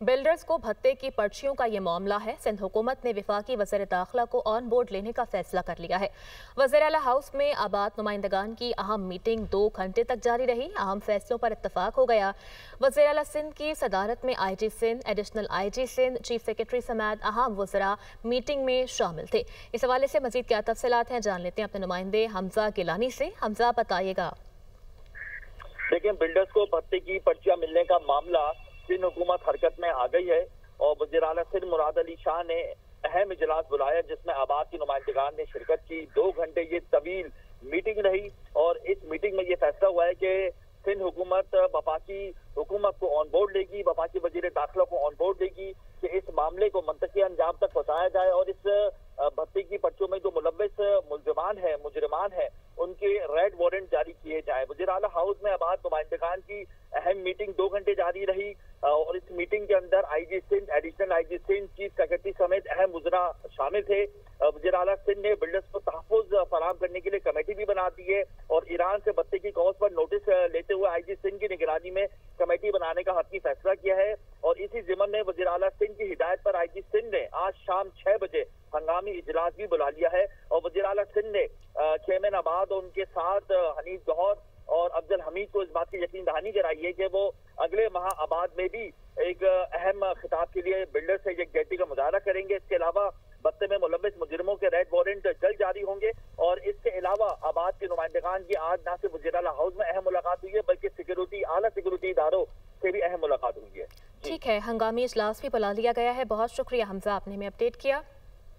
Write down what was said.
Builders को भत्ते की पर्चियों का ये मामला है। सिंध हुकूमत ने वफाकी वज़ीर दाखिला को ऑन बोर्ड लेने का फैसला कर लिया है। वज़ीर आला हाउस में आबाद नुमाइंदगान की अहम मीटिंग 2 घंटे तक जारी रही। अहम फैसलों पर इत्तफाक हो गया। वज़ीर आला सिंध की सदारत में IG Sindh, additional IG Sindh, chief secretary समेत अहम वज़रा मीटिंग में शामिल थे। इस हवाले से मजीद क्या तफसीलात हैं, जान लेते हैं अपने नुमाइंदे हमजा गिलानी से। हमजा, बताइएगा। देखिए, बिल्डर्स को भत्ते की पर्चियां मिलने का मामला सिंध हुकूमत हरकत में आ गई है और वज़ीर आला सिंध मुराद अली शाह ने अहम इजलास बुलाया जिसमें आबाद की नुमाइंदगान ने शिरकत की। 2 घंटे ये तवील मीटिंग रही और इस मीटिंग में ये फैसला हुआ है कि सिंध हुकूमत वफाकी हुकूमत को ऑन बोर्ड लेगी, वफाकी वज़ीर दाखिला को ऑन बोर्ड लेगी कि इस मामले को मंतकी अंजाम तक पहुंचाया जाए और इस भत्ते की पर्चियों में जो मुलव्विस मुजरिमान है उनके रेड वारंट जारी किए जाए। वज़ीर आला हाउस में आबाद नुमाइंदगान की अहम मीटिंग 2 घंटे जारी रही और इस मीटिंग के अंदर IG Sindh, additional IG Sindh, chief secretary समेत अहम वज़रा शामिल थे। वज़ीर आला सिंध ने बिल्डर्स को तहफ़्फ़ुज़ फराहम करने के लिए कमेटी भी बना दी है और ईरान से भत्ते की कॉज पर नोटिस लेते हुए IG सिंध की निगरानी में कमेटी बनाने का हतमी फैसला किया है और इसी ज़िम्मन में वज़ीर आला सिंध की हिदायत पर IG सिंध ने आज शाम 6 बजे हंगामी इजलास भी बुला लिया है और वज़ीर आला सिंध ने चेयरमैन आबाद और उनके साथ हनीफ गौहर और अफजल हमीद को इस बात की यकीन दहानी कराई है कि वो अगले माह आबाद में भी एक अहम खिताब के लिए बिल्डर से यकजहती का मुजाहरा करेंगे। इसके अलावा भत्ते में मुलव्विस मुजरिमों के रेड वारंट जल्द जारी होंगे और इसके अलावा आबाद के नुमाइंदगान की आज न सिर्फ वज़ीर आला हाउस में अहम मुलाकात हुई है बल्कि आला सिक्योरिटी इदारों से भी अहम मुलाकात हुई है। ठीक है, हंगामी इजलास भी बुला लिया गया है। बहुत शुक्रिया हमजा, आपने हमें अपडेट किया।